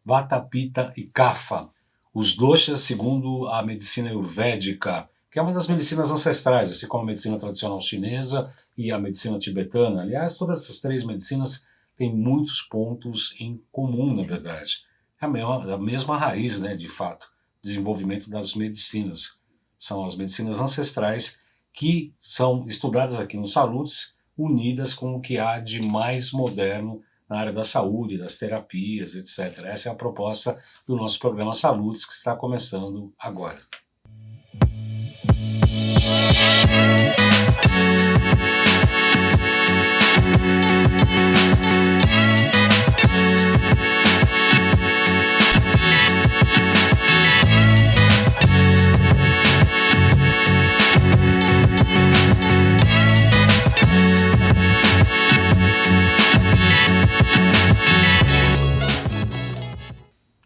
Vata, Pitta e Kapha. Os doshas segundo a medicina ayurvédica, que é uma das medicinas ancestrais, assim como a medicina tradicional chinesa e a medicina tibetana. Aliás, todas essas três medicinas têm muitos pontos em comum, na verdade. É a mesma raiz, né, de fato, desenvolvimento das medicinas. São as medicinas ancestrais que são estudadas aqui no Saludes, unidas com o que há de mais moderno na área da saúde, das terapias, etc. Essa é a proposta do nosso programa Saludes, que está começando agora.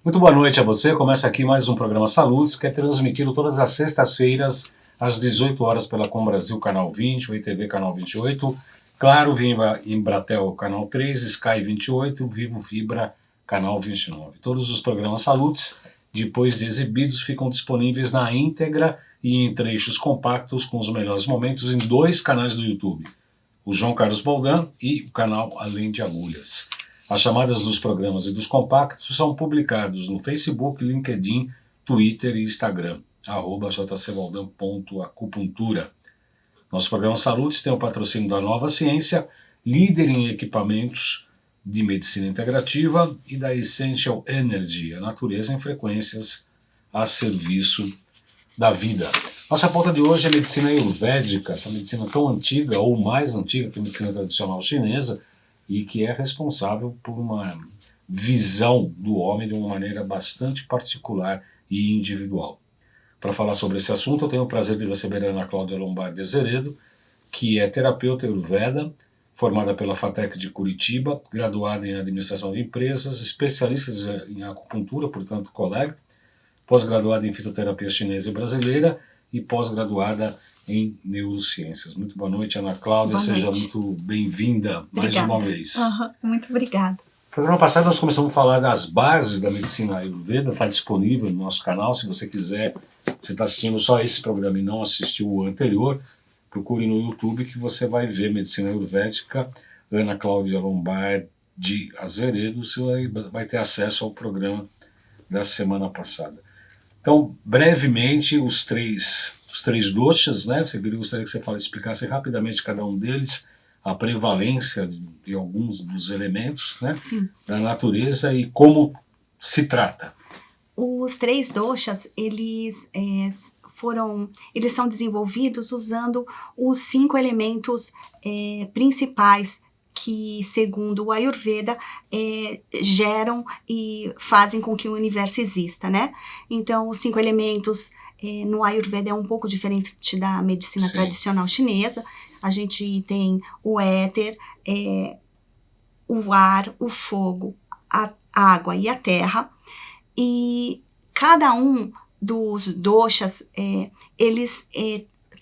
Muito boa noite a você. Começa aqui mais um programa Saludes, que é transmitido todas as sextas-feiras, às 18 horas pela Com Brasil, canal 20, o ITV, canal 28, Claro, Viva Embratel, canal 3, Sky 28, Vivo Fibra, canal 29. Todos os programas Saludes, depois de exibidos, ficam disponíveis na íntegra e em trechos compactos com os melhores momentos em dois canais do YouTube, o João Carlos Boldan e o canal Além de Agulhas. As chamadas dos programas e dos compactos são publicados no Facebook, LinkedIn, Twitter e Instagram, @jcboldan.acupuntura. Nosso programa Saludes tem o patrocínio da Nova Ciência, líder em equipamentos de medicina integrativa, e da Essential Energy, a natureza em frequências a serviço da vida. Nossa pauta de hoje é medicina ayurvédica, essa medicina tão antiga ou mais antiga que a medicina tradicional chinesa, e que é responsável por uma visão do homem de uma maneira bastante particular e individual. Para falar sobre esse assunto, eu tenho o prazer de receber a Ana Cláudia Lombardi Azeredo, que é terapeuta ayurveda, formada pela FATEC de Curitiba, graduada em administração de empresas, especialista em acupuntura, portanto colega, pós-graduada em fitoterapia chinesa e brasileira e pós-graduada em neurociências. Muito boa noite, Ana Cláudia. Seja muito bem-vinda mais uma vez. Muito obrigada. No programa passado nós começamos a falar das bases da medicina ayurveda, está disponível no nosso canal, se você quiser, você está assistindo só esse programa e não assistiu o anterior, procure no YouTube que você vai ver medicina ayurvédica, Ana Cláudia Lombardi Azeredo, você vai ter acesso ao programa da semana passada. Então, brevemente, os três doshas, né? Eu gostaria que você explicasse rapidamente cada um deles, a prevalência de alguns dos elementos, né? Sim. Da natureza e como se trata. Os três doshas, eles são desenvolvidos usando os 5 elementos principais que, segundo o Ayurveda, geram e fazem com que o universo exista, né? Então, os 5 elementos no Ayurveda é um pouco diferente da medicina tradicional chinesa. A gente tem o éter, o ar, o fogo, a água e a terra. E cada um dos doshas, eles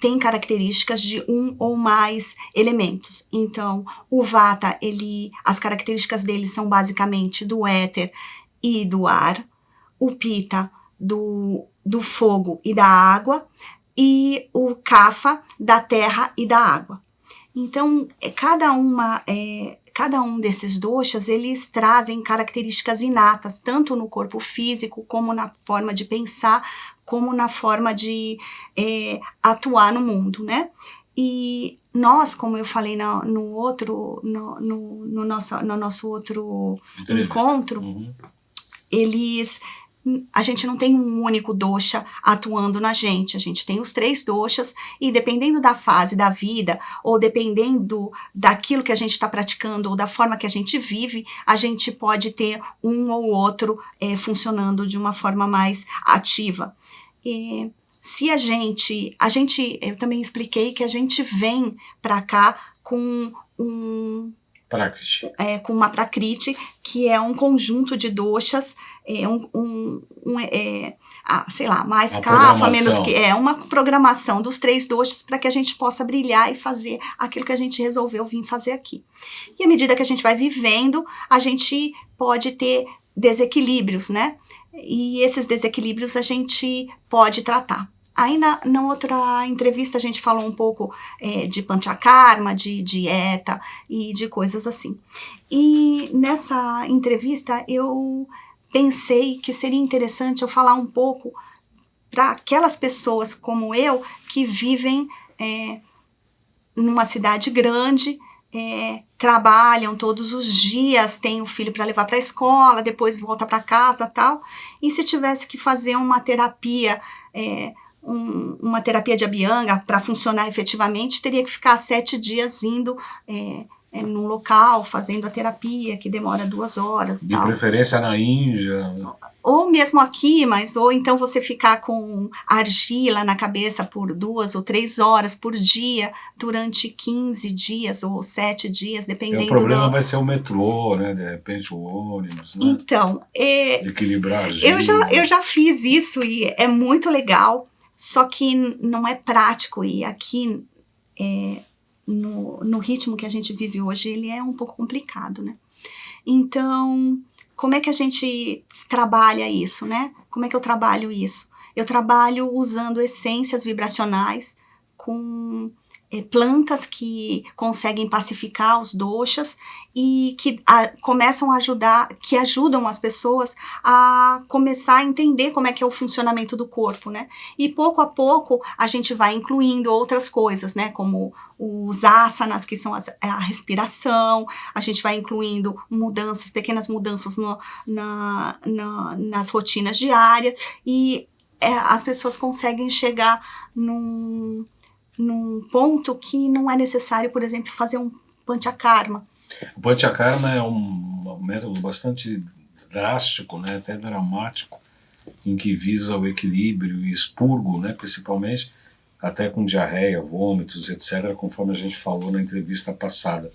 tem características de um ou mais elementos. Então, o Vata, as características dele são basicamente do éter e do ar, o Pitta do fogo e da água, e o Kapha da terra e da água. Então, cada um desses doshas, eles trazem características inatas, tanto no corpo físico, como na forma de pensar, como na forma de atuar no mundo, né? E nós, como eu falei no nosso outro encontro, a gente não tem um único dosha atuando na gente. A gente tem os 3 doshas e, dependendo da fase da vida, ou dependendo daquilo que a gente está praticando, ou da forma que a gente vive, a gente pode ter um ou outro funcionando de uma forma mais ativa. Se eu também expliquei que a gente vem para cá com com uma prakriti, que é um conjunto de doshas, mais kapha, menos que uma programação dos 3 doshas para que a gente possa brilhar e fazer aquilo que a gente resolveu vir fazer aqui. E à medida que a gente vai vivendo, a gente pode ter desequilíbrios, né? E esses desequilíbrios a gente pode tratar. Aí na outra entrevista a gente falou um pouco de panchakarma, de dieta e de coisas assim. E nessa entrevista eu pensei que seria interessante eu falar um pouco para aquelas pessoas como eu que vivem numa cidade grande, trabalham todos os dias, têm o filho para levar para a escola, depois volta para casa, tal. E se tivesse que fazer uma terapia, uma terapia de Abhyanga para funcionar efetivamente, teria que ficar 7 dias indo num local, fazendo a terapia, que demora 2 horas. De tal. preferência na Índia. Ou mesmo aqui, ou então você ficar com argila na cabeça por 2 ou 3 horas por dia, durante 15 dias ou 7 dias, dependendo O problema vai ser o metrô, né? De repente o ônibus, né? Então, equilibrar a argila. eu já fiz isso e é muito legal, só que não é prático. E aqui, no ritmo que a gente vive hoje, ele é um pouco complicado, né? Então, como é que a gente trabalha isso, né? Como é que eu trabalho isso? Eu trabalho usando essências vibracionais com plantas que conseguem pacificar os doshas e que começam a ajudar, que ajudam as pessoas a começar a entender como é que é o funcionamento do corpo, né? E pouco a pouco a gente vai incluindo outras coisas, né? Como os asanas, que são a respiração, a gente vai incluindo mudanças, pequenas mudanças nas rotinas diárias, e as pessoas conseguem chegar num ponto que não é necessário, por exemplo, fazer um panchakarma. O panchakarma é um método bastante drástico, né, até dramático, em que visa o equilíbrio e expurgo, né, principalmente, até com diarreia, vômitos, etc., conforme a gente falou na entrevista passada.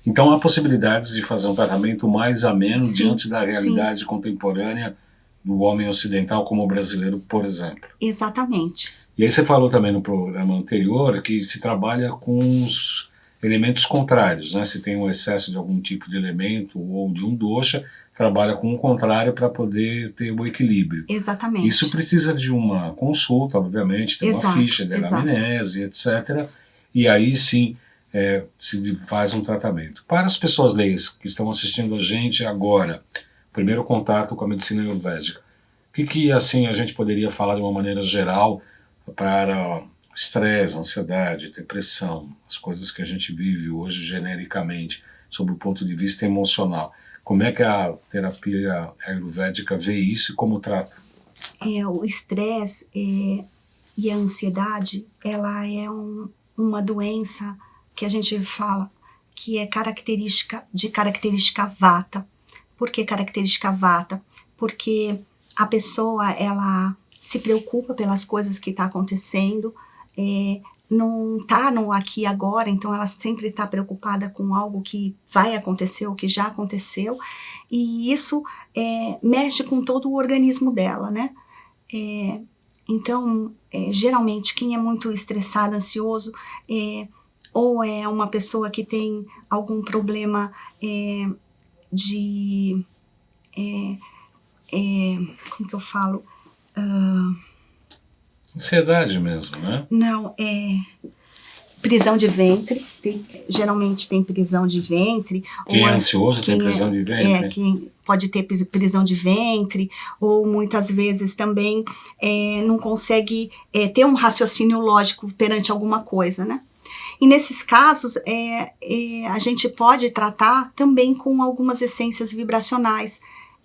Então há possibilidades de fazer um tratamento mais ameno diante da realidade contemporânea do homem ocidental como o brasileiro, por exemplo. Exatamente. E aí você falou também no programa anterior que se trabalha com os elementos contrários, né? Se tem um excesso de algum tipo de elemento ou de um dosha, trabalha com o contrário para poder ter o equilíbrio. Exatamente. Isso precisa de uma consulta, obviamente, tem uma ficha de anamnese, etc. E aí sim se faz um tratamento. Para as pessoas leigas que estão assistindo a gente agora, primeiro contato com a medicina ayurvédica, o que assim a gente poderia falar de uma maneira geral para estresse, ansiedade, depressão, as coisas que a gente vive hoje genericamente, sob o ponto de vista emocional? Como é que a terapia ayurvédica vê isso e como trata? O estresse e a ansiedade, ela é uma doença que a gente fala que é característica vata. Por que característica vata? Porque a pessoa, ela se preocupa pelas coisas que estão acontecendo, não está no aqui e agora, então ela sempre está preocupada com algo que vai acontecer ou que já aconteceu, e isso mexe com todo o organismo dela, né? Então, geralmente, quem é muito estressado, ansioso, ou é uma pessoa que tem algum problema como que eu falo? Ansiedade mesmo, né? Não, prisão de ventre. Geralmente tem prisão de ventre. Quem é ansioso tem prisão de ventre. Quem pode ter prisão de ventre, ou muitas vezes também não consegue ter um raciocínio lógico perante alguma coisa, né? E nesses casos, a gente pode tratar também com algumas essências vibracionais.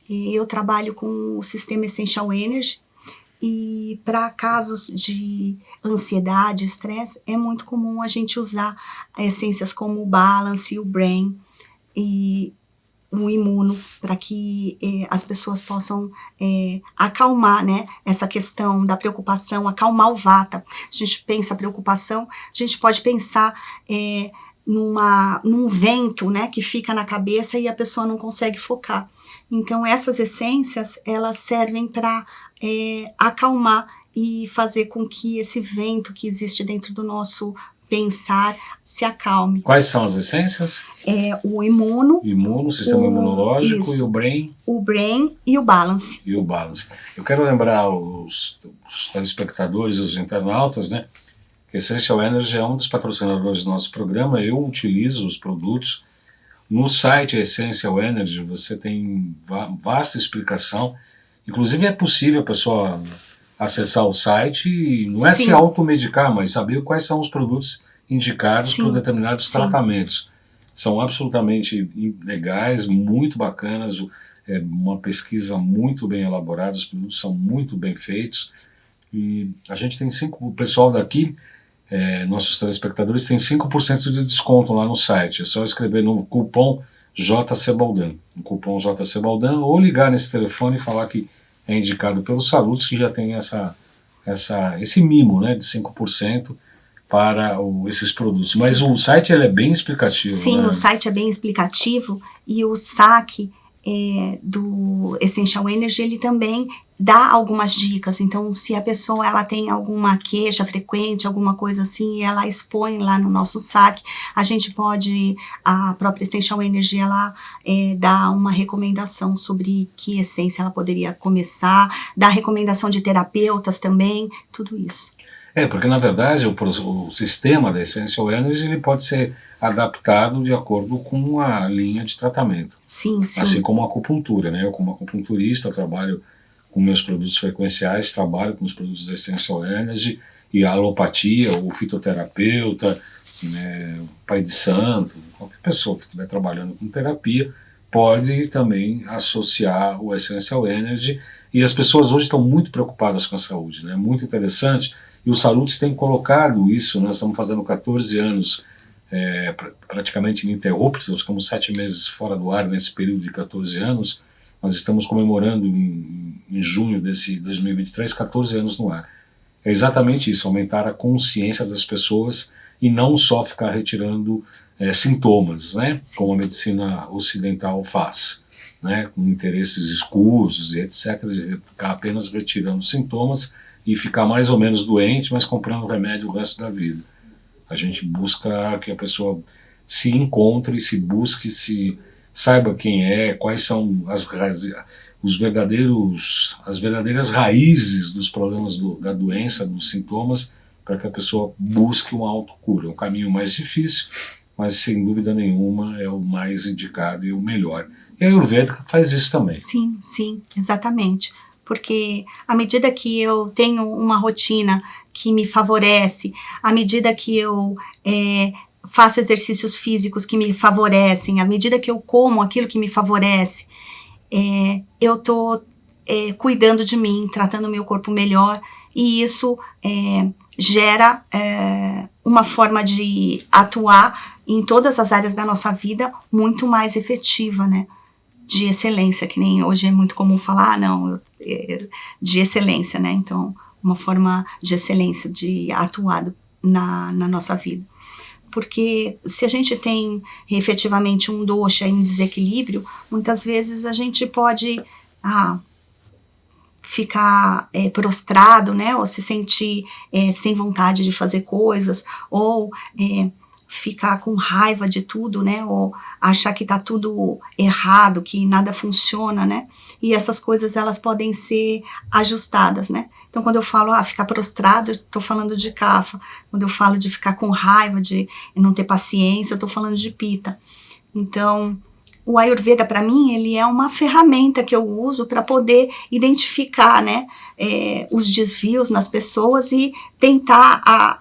Eu trabalho com o sistema Essential Energy, e para casos de ansiedade, estresse, é muito comum a gente usar essências como o Balance, o Brain e o Imuno, para que as pessoas possam acalmar, né, essa questão da preocupação, acalmar o vata. A gente pensa preocupação, a gente pode pensar num vento, né, que fica na cabeça e a pessoa não consegue focar. Então essas essências, elas servem para acalmar e fazer com que esse vento que existe dentro do nosso bem-estar, se acalme. Quais são as essências? O imuno, O sistema imunológico isso. e o brain. O brain e o balance. E o balance. Eu quero lembrar os telespectadores e os internautas, né, que Essential Energy é um dos patrocinadores do nosso programa. Eu utilizo os produtos. No site Essential Energy você tem vasta explicação. Inclusive é possível a pessoa acessar o site e não é se automedicar, mas saber quais são os produtos indicados por determinados tratamentos. São absolutamente legais, muito bacanas, é uma pesquisa muito bem elaborada, os produtos são muito bem feitos. E a gente tem o pessoal daqui, nossos telespectadores, tem 5% de desconto lá no site. É só escrever no cupom JCBaldan, no cupom JCBaldan, ou ligar nesse telefone e falar que é indicado pelos Salutes, que já tem esse mimo, né, de 5% para esses produtos. Sim. Mas o site ele é bem explicativo. Sim, né? O site é bem explicativo e o saque do Essential Energy, ele também dá algumas dicas. Então, se a pessoa ela tem alguma queixa frequente, alguma coisa assim, ela expõe lá no nosso saque, a gente pode, a própria Essential Energy, ela dá uma recomendação sobre que essência ela poderia começar, dá recomendação de terapeutas também, tudo isso. Porque na verdade o sistema da Essential Energy ele pode ser adaptado de acordo com a linha de tratamento. Sim, sim. Assim como a acupuntura, né? Eu como acupunturista trabalho com meus produtos frequenciais, trabalho com os produtos da Essential Energy, e a alopatia, o fitoterapeuta, né, o pai de santo, qualquer pessoa que estiver trabalhando com terapia pode também associar o Essential Energy, e as pessoas hoje estão muito preocupadas com a saúde, né? Muito interessante. E os Salutes têm colocado isso, nós estamos fazendo 14 anos praticamente ininterruptos, nós ficamos 7 meses fora do ar nesse período de 14 anos, nós estamos comemorando em junho desse 2023, 14 anos no ar. É exatamente isso, aumentar a consciência das pessoas e não só ficar retirando sintomas, né, como a medicina ocidental faz, né, com interesses escusos e etc, de ficar apenas retirando sintomas e ficar mais ou menos doente, mas comprando remédio o resto da vida. A gente busca que a pessoa se encontre, se busque, se saiba quem é, quais são as verdadeiras raízes dos problemas da doença, dos sintomas, para que a pessoa busque uma autocura. É um caminho mais difícil, mas sem dúvida nenhuma é o mais indicado e o melhor. E a Ayurveda faz isso também. Sim, sim, exatamente. Porque à medida que eu tenho uma rotina que me favorece, à medida que eu faço exercícios físicos que me favorecem, à medida que eu como aquilo que me favorece, eu estou cuidando de mim, tratando o meu corpo melhor, e isso gera uma forma de atuar em todas as áreas da nossa vida muito mais efetiva, né? De excelência, que nem hoje é muito comum falar, de excelência, né? Então, uma forma de excelência, de atuar na nossa vida. Porque se a gente tem efetivamente um dosha em desequilíbrio, muitas vezes a gente pode ficar prostrado, né? Ou se sentir sem vontade de fazer coisas, ou ficar com raiva de tudo, né, ou achar que tá tudo errado, que nada funciona, né, e essas coisas elas podem ser ajustadas, né. Então quando eu falo, ficar prostrado, eu tô falando de kapha. Quando eu falo de ficar com raiva, de não ter paciência, eu tô falando de pitta. Então, o Ayurveda para mim, ele é uma ferramenta que eu uso para poder identificar, né, os desvios nas pessoas e tentar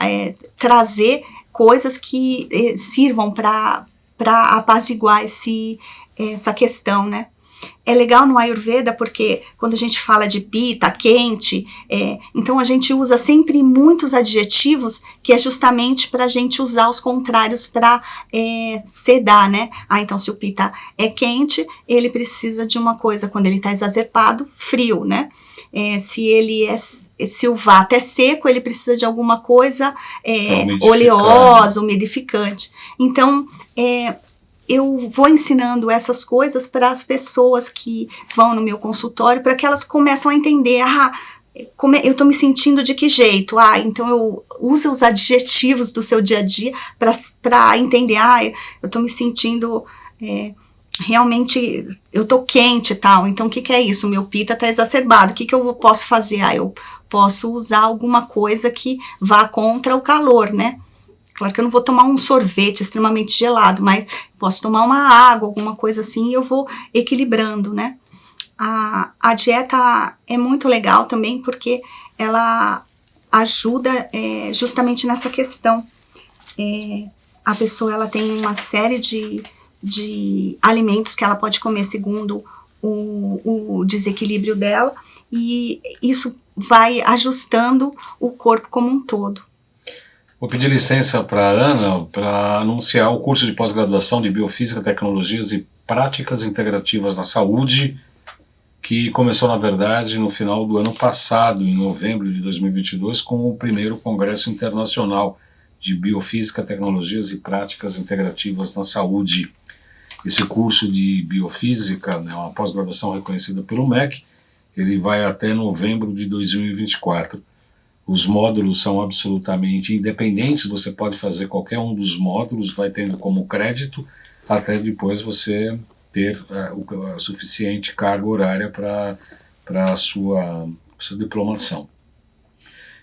trazer coisas que sirvam para apaziguar essa questão, né? É legal no Ayurveda porque quando a gente fala de pitta, quente, então a gente usa sempre muitos adjetivos que é justamente para a gente usar os contrários para sedar, né? Então se o pitta é quente, ele precisa de uma coisa, quando ele está exacerbado, frio, né? Se o vata é seco, ele precisa de alguma coisa oleosa, umidificante. Então, eu vou ensinando essas coisas para as pessoas que vão no meu consultório, para que elas começam a entender, eu tô me sentindo de que jeito? Então eu uso os adjetivos do seu dia a dia para entender, eu tô me sentindo realmente, eu tô quente e tal, então o que é isso? Meu pita tá exacerbado, o que eu posso fazer? Eu posso usar alguma coisa que vá contra o calor, né? Claro que eu não vou tomar um sorvete extremamente gelado, mas posso tomar uma água, alguma coisa assim, e eu vou equilibrando, né? A dieta é muito legal também, porque ela ajuda justamente nessa questão. A pessoa ela tem uma série de alimentos que ela pode comer segundo o desequilíbrio dela, e isso vai ajustando o corpo como um todo. Vou pedir licença para a Ana para anunciar o curso de pós-graduação de Biofísica, Tecnologias e Práticas Integrativas na Saúde, que começou, na verdade, no final do ano passado, em novembro de 2022, com o primeiro Congresso Internacional de Biofísica, Tecnologias e Práticas Integrativas na Saúde. Esse curso de Biofísica é uma pós-graduação reconhecida pelo MEC, ele vai até novembro de 2024. Os módulos são absolutamente independentes, você pode fazer qualquer um dos módulos, vai tendo como crédito, até depois você ter a suficiente carga horária para a sua diplomação.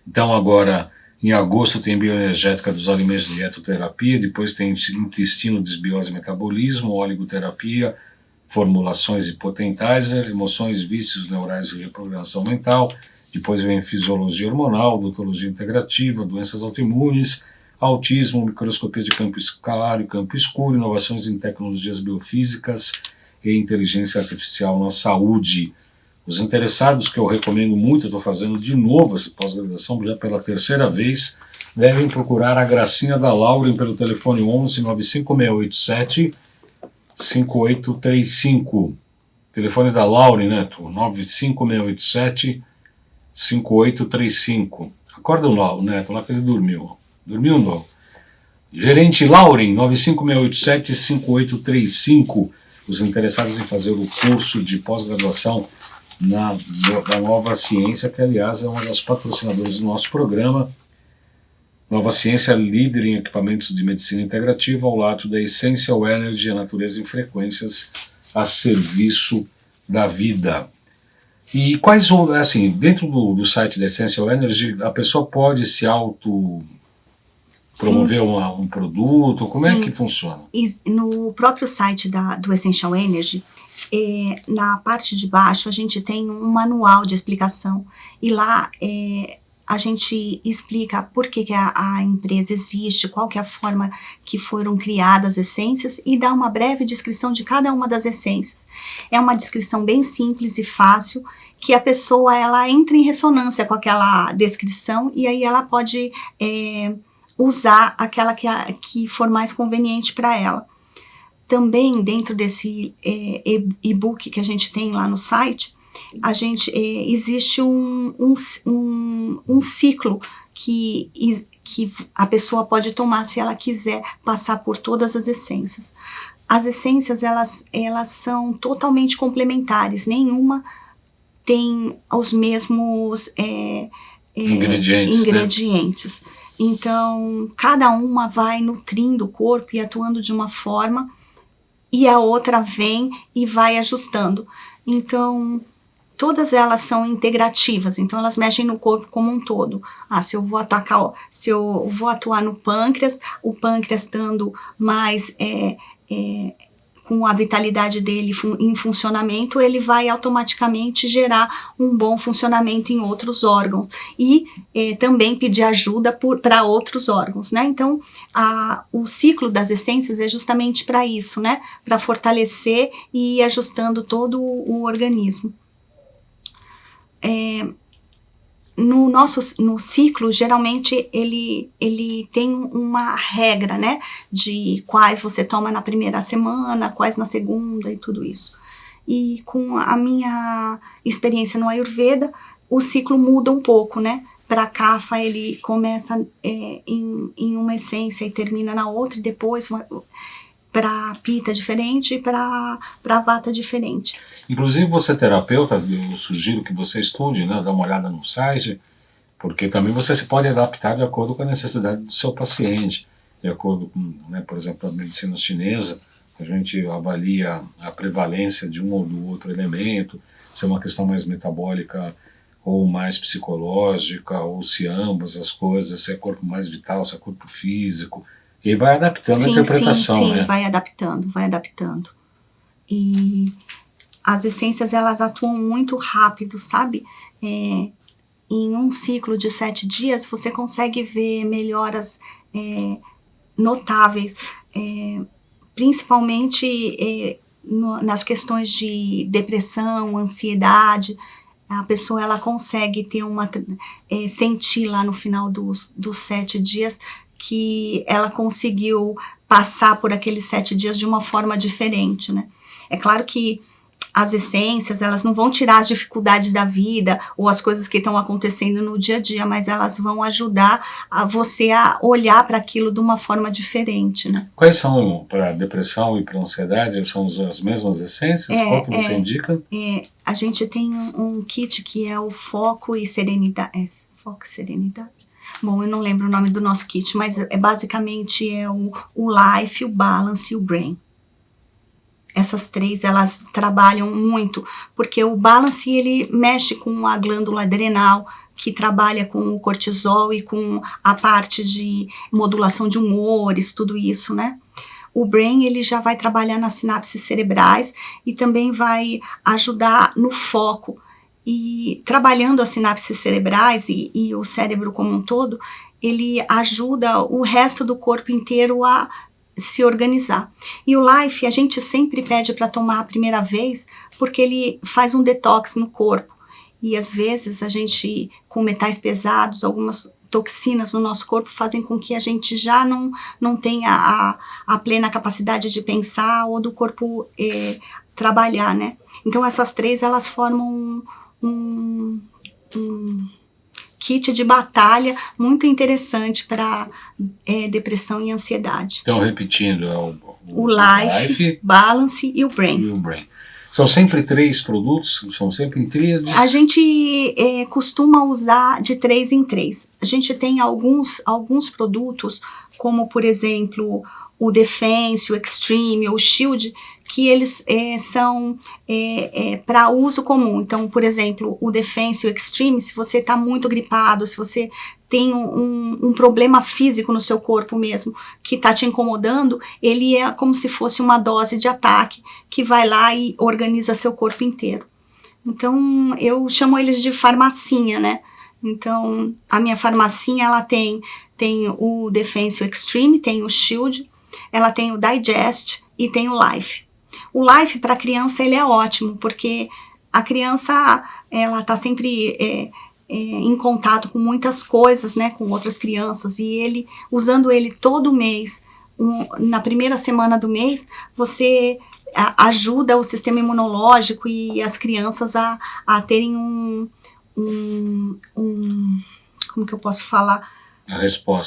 Então agora, em agosto tem bioenergética dos alimentos de dietoterapia, depois tem intestino, desbiose e metabolismo, oligoterapia, formulações e potentizer, emoções, vícios neurais e reprogramação mental. Depois vem fisiologia hormonal, odontologia integrativa, doenças autoimunes, autismo, microscopia de campo claro e campo escuro, inovações em tecnologias biofísicas e inteligência artificial na saúde. Os interessados, que eu recomendo muito, eu estou fazendo de novo essa pós-graduação, já pela terceira vez, devem procurar a Gracinha da Lauren pelo telefone 11 95687 5835. Telefone da Lauren, Neto, 95687 5835. Acorda o Neto, lá que ele dormiu. Dormiu não? Gerente Lauren, 95687-5835. Os interessados em fazer o curso de pós-graduação da Nova Ciência, que aliás é uma das patrocinadoras do nosso programa. Nova Ciência, líder em equipamentos de medicina integrativa, ao lado da Essential Energy, a natureza em frequências a serviço da vida. E quais, assim, dentro do site da Essential Energy, a pessoa pode se promover um produto? Como é que funciona? No próprio site do Essential Energy, na parte de baixo, a gente tem um manual de explicação. E lá a gente explica por que a empresa existe, qual que é a forma que foram criadas as essências, e dá uma breve descrição de cada uma das essências. É uma descrição bem simples e fácil, que a pessoa ela entra em ressonância com aquela descrição, e aí ela pode usar aquela que for mais conveniente para ela. Também dentro desse e-book que a gente tem lá no site, existe um ciclo que a pessoa pode tomar se ela quiser passar por todas as essências. As essências elas são totalmente complementares, nenhuma tem os mesmos ingredientes. Né? Então, cada uma vai nutrindo o corpo e atuando de uma forma, e a outra vem e vai ajustando. Então, todas elas são integrativas, então elas mexem no corpo como um todo. Se eu vou atuar no pâncreas, o pâncreas estando mais com a vitalidade dele em funcionamento, ele vai automaticamente gerar um bom funcionamento em outros órgãos e também pedir ajuda para outros órgãos, né? Então, o ciclo das essências é justamente para isso, né? Para fortalecer e ir ajustando todo o organismo. No ciclo, geralmente, ele tem uma regra, né, de quais você toma na primeira semana, quais na segunda e tudo isso. E com a minha experiência no Ayurveda, o ciclo muda um pouco, né? Para Kapha, ele começa em uma essência e termina na outra, e depois para Pitta diferente e para Vata diferente. Inclusive, você terapeuta, eu sugiro que você estude, né, dá uma olhada no site, porque também você se pode adaptar de acordo com a necessidade do seu paciente, de acordo com, né, por exemplo, a medicina chinesa, a gente avalia a prevalência de um ou do outro elemento, se é uma questão mais metabólica ou mais psicológica, ou se ambas as coisas, se é corpo mais vital, se é corpo físico, e vai adaptando a interpretação, sim, né? vai adaptando. E as essências, elas atuam muito rápido, sabe? Em um ciclo de 7 dias, você consegue ver melhoras notáveis, principalmente nas questões de depressão, ansiedade. A pessoa, ela consegue ter sentir lá no final dos 7 dias que ela conseguiu passar por aqueles 7 dias de uma forma diferente, né? É claro que as essências, elas não vão tirar as dificuldades da vida ou as coisas que estão acontecendo no dia a dia, mas elas vão ajudar você a olhar para aquilo de uma forma diferente, né? Quais são, para depressão e para ansiedade, são as mesmas essências? Qual que você indica? A gente tem um kit que é o Foco e Serenidade. Foco e Serenidade? Bom, eu não lembro o nome do nosso kit, mas basicamente é o Life, o Balance e o Brain. Essas 3, elas trabalham muito, porque o Balance, ele mexe com a glândula adrenal, que trabalha com o cortisol e com a parte de modulação de humores, tudo isso, né? O Brain, ele já vai trabalhar nas sinapses cerebrais e também vai ajudar no foco. E trabalhando as sinapses cerebrais e o cérebro como um todo, ele ajuda o resto do corpo inteiro a se organizar. E o Life, a gente sempre pede para tomar a primeira vez, porque ele faz um detox no corpo. E às vezes a gente, com metais pesados, algumas toxinas no nosso corpo fazem com que a gente já não tenha a plena capacidade de pensar ou do corpo trabalhar, né? Então essas 3, elas formam um kit de batalha muito interessante para depressão e ansiedade. Então, repetindo, o Life, Balance e o Brain. São sempre 3 produtos? São sempre em tríades? A gente costuma usar de 3 em 3. A gente tem alguns produtos, como por exemplo o Defense, o Extreme ou o Shield, que eles são para uso comum. Então, por exemplo, o Defense e o Extreme, se você está muito gripado, se você tem um problema físico no seu corpo mesmo, que está te incomodando, ele é como se fosse uma dose de ataque, que vai lá e organiza seu corpo inteiro. Então, eu chamo eles de farmacinha, né? Então, a minha farmacinha, ela tem o Defense e o Extreme, tem o Shield, ela tem o Digest e tem o Life. O Life para criança, ele é ótimo, porque a criança, ela está sempre em contato com muitas coisas, né, com outras crianças, e usando ele todo mês, na primeira semana do mês, você ajuda o sistema imunológico e as crianças a terem como que eu posso falar?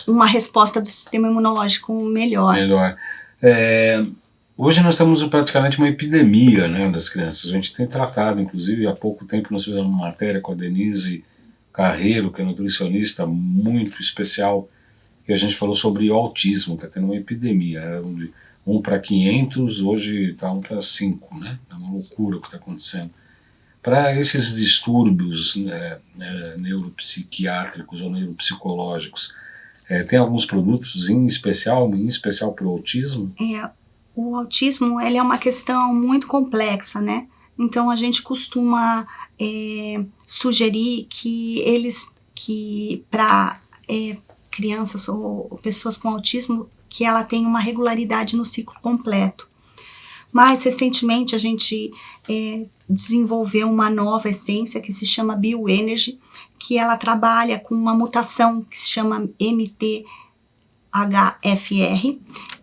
Uma resposta do sistema imunológico melhor. Hoje nós temos praticamente uma epidemia, né, das crianças. A gente tem tratado, inclusive, há pouco tempo nós fizemos uma matéria com a Denise Carreiro, que é nutricionista muito especial, e a gente falou sobre o autismo, está tendo uma epidemia. Era 1 para 500, hoje está 1 para 5, né? É uma loucura o que está acontecendo. Para esses distúrbios neuropsiquiátricos ou neuropsicológicos, tem alguns produtos em especial para o autismo? O autismo, ele é uma questão muito complexa, né? Então a gente costuma sugerir que para crianças ou pessoas com autismo, que ela tenha uma regularidade no ciclo completo. Mas recentemente a gente desenvolveu uma nova essência que se chama Bioenergy, que ela trabalha com uma mutação que se chama MTHFR,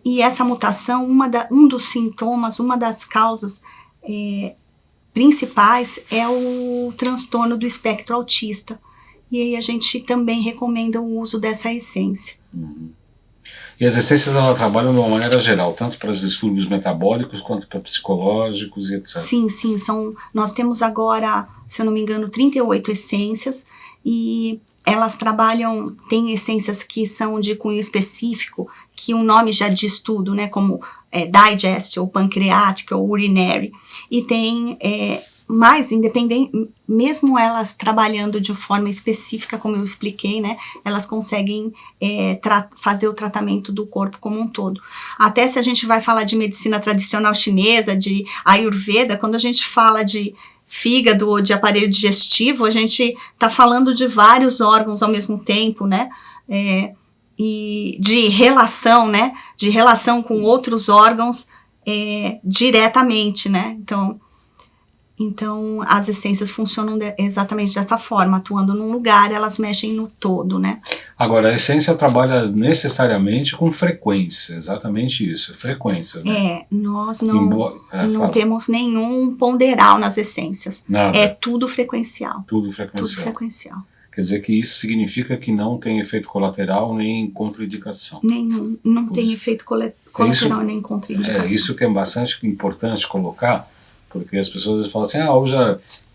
e essa mutação, um dos sintomas, uma das causas principais é o transtorno do espectro autista. E aí a gente também recomenda o uso dessa essência. E as essências elas trabalham de uma maneira geral, tanto para os distúrbios metabólicos quanto para psicológicos e etc. Sim, nós temos agora, se eu não me engano, 38 essências e elas trabalham, tem essências que são de cunho específico, que o nome já diz tudo, né, como digest, ou pancreática, ou urinary, e tem mais independente, mesmo elas trabalhando de forma específica, como eu expliquei, né, elas conseguem fazer o tratamento do corpo como um todo. Até se a gente vai falar de medicina tradicional chinesa, de Ayurveda, quando a gente fala de fígado ou de aparelho digestivo, a gente está falando de vários órgãos ao mesmo tempo, né, e de relação, né, de relação com outros órgãos diretamente, né, então, as essências funcionam exatamente dessa forma, atuando num lugar, elas mexem no todo, né? Agora, a essência trabalha necessariamente com frequência, exatamente isso, frequência, né? Nós não temos nenhum ponderal nas essências. Nada. É tudo frequencial. Tudo frequencial. Tudo frequencial. Quer dizer que isso significa que não tem efeito colateral nem contraindicação. Nenhum, não tem efeito colateral nem contraindicação. Isso que é bastante importante colocar, porque as pessoas falam assim, hoje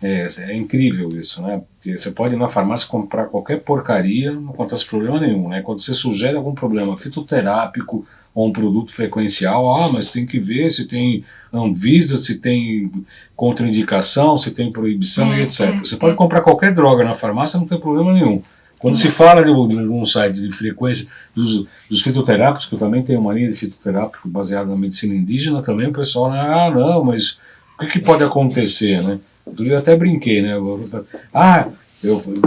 é incrível isso, né? Porque você pode ir na farmácia comprar qualquer porcaria, não acontece problema nenhum, né? Quando você sugere algum problema fitoterápico ou um produto frequencial, mas tem que ver se tem Anvisa, se tem contraindicação, se tem proibição e etc. Você pode comprar qualquer droga na farmácia, não tem problema nenhum. Quando se fala de um site de frequência dos fitoterápicos, que eu também tenho uma linha de fitoterápico baseada na medicina indígena, também o pessoal, não, mas o que pode acontecer, né? Eu até brinquei, né?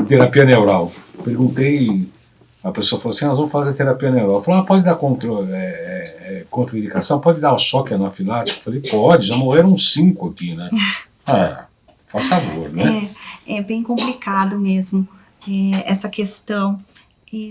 Terapia neural. Perguntei, a pessoa falou assim, nós vamos fazer terapia neural. Falou, pode dar contraindicação? Pode dar o choque anafilático? Eu falei, pode, já morreram 5 aqui, né? Faz favor, né? É bem complicado mesmo, essa questão.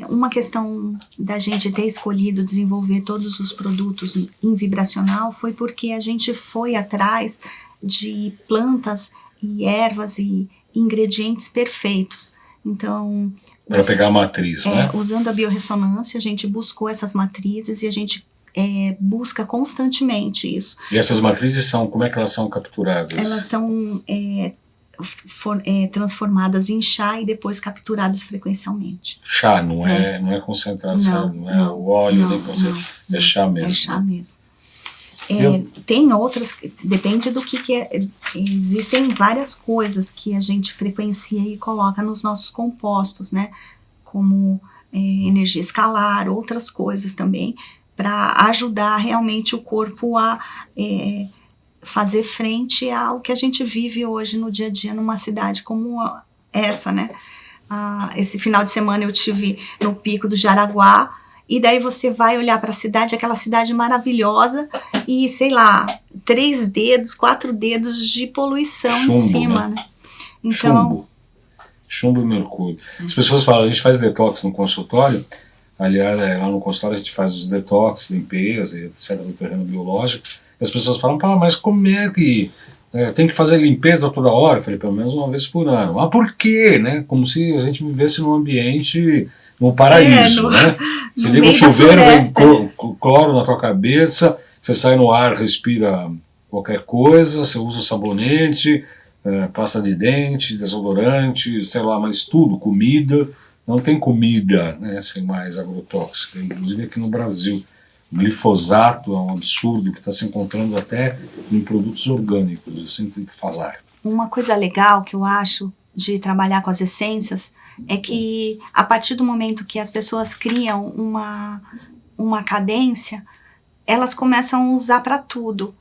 Uma questão da gente ter escolhido desenvolver todos os produtos em vibracional foi porque a gente foi atrás de plantas e ervas e ingredientes perfeitos. Então, para pegar a matriz, né? Usando a biorressonância, a gente buscou essas matrizes e a gente busca constantemente isso. E essas matrizes como é que elas são capturadas? Elas são transformadas em chá e depois capturadas frequencialmente. Chá, não é concentração, não é o óleo, nem concentração, é chá mesmo. É chá mesmo. Tem outras, depende do que existem várias coisas que a gente frequencia e coloca nos nossos compostos, né? Como energia escalar, outras coisas também, para ajudar realmente o corpo a fazer frente ao que a gente vive hoje no dia a dia numa cidade como essa, né? Esse final de semana eu tive no Pico do Jaraguá, e daí você vai olhar para a cidade, aquela cidade maravilhosa, e sei lá, 3 dedos, 4 dedos de poluição chumbo, em cima, né? Então, chumbo e mercúrio. As pessoas falam, a gente faz detox no consultório, aliás, lá no consultório a gente faz os detox, limpeza, etc, do terreno biológico, e as pessoas falam, mas como é que tem que fazer limpeza toda hora? Eu falei, pelo menos uma vez por ano. Mas por quê, né? Como se a gente vivesse num ambiente, num paraíso, né? Você liga o chuveiro, vem cloro na tua cabeça, você sai no ar, respira qualquer coisa, você usa sabonete, pasta de dente, desodorante, sei lá, mas tudo, comida. Não tem comida, né, sem mais agrotóxica, inclusive aqui no Brasil. Glifosato é um absurdo que está se encontrando até em produtos orgânicos, eu sempre tenho que falar. Uma coisa legal que eu acho de trabalhar com as essências é que a partir do momento que as pessoas criam uma cadência, elas começam a usar para tudo.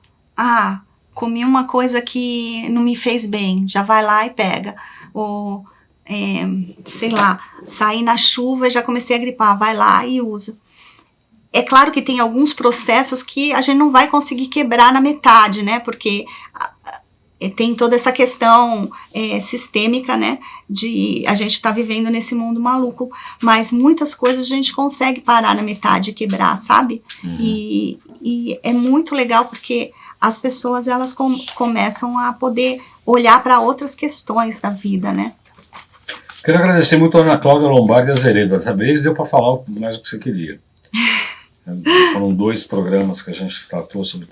Comi uma coisa que não me fez bem, já vai lá e pega. Ou, sei lá, saí na chuva e já comecei a gripar, vai lá e usa. É claro que tem alguns processos que a gente não vai conseguir quebrar na metade, né? Porque tem toda essa questão sistêmica, né? De a gente estar vivendo nesse mundo maluco. Mas muitas coisas a gente consegue parar na metade e quebrar, sabe? Uhum. E é muito legal porque as pessoas elas começam a poder olhar para outras questões da vida, né? Quero agradecer muito a Ana Cláudia Lombardi Azeredo. Dessa vez deu para falar mais o que você queria. Foram 2 programas que a gente tratou sobre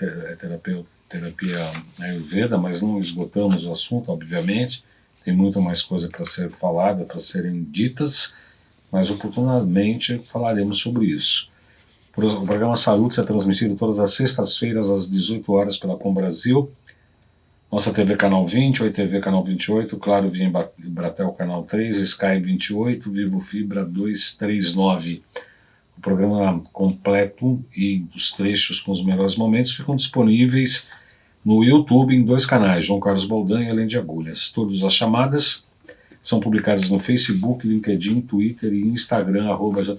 terapia Ayurveda, mas não esgotamos o assunto, obviamente. Tem muito mais coisa para ser falada, para serem ditas, mas oportunamente falaremos sobre isso. O programa Salutes é transmitido todas as sextas-feiras às 18 horas pela Com Brasil, nossa TV Canal 20, Oi TV Canal 28, Claro Via Embratel Canal 3, Sky 28, Vivo Fibra 239. O programa completo e os trechos com os melhores momentos ficam disponíveis no YouTube em 2 canais, João Carlos Baldan e Além de Agulhas. Todas as chamadas são publicadas no Facebook, LinkedIn, Twitter e Instagram,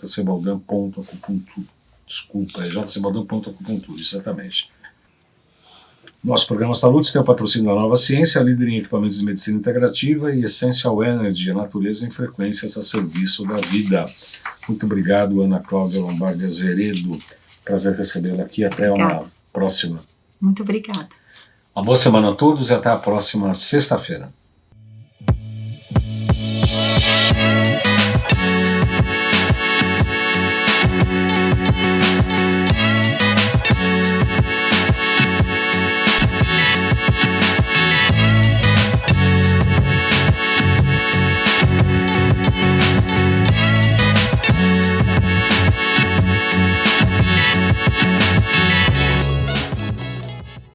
@jcbaldan.acupuntura. Desculpa, é jcbaldan.acupuntura, exatamente. Nosso programa Salutes tem o patrocínio da Nova Ciência, líder em equipamentos de medicina integrativa, e Essential Energy, a natureza em frequências a serviço da vida. Muito obrigado, Ana Cláudia Lombardi Azeredo. Prazer recebê-la aqui. Até uma próxima. Muito obrigada. Uma boa semana a todos e até a próxima sexta-feira.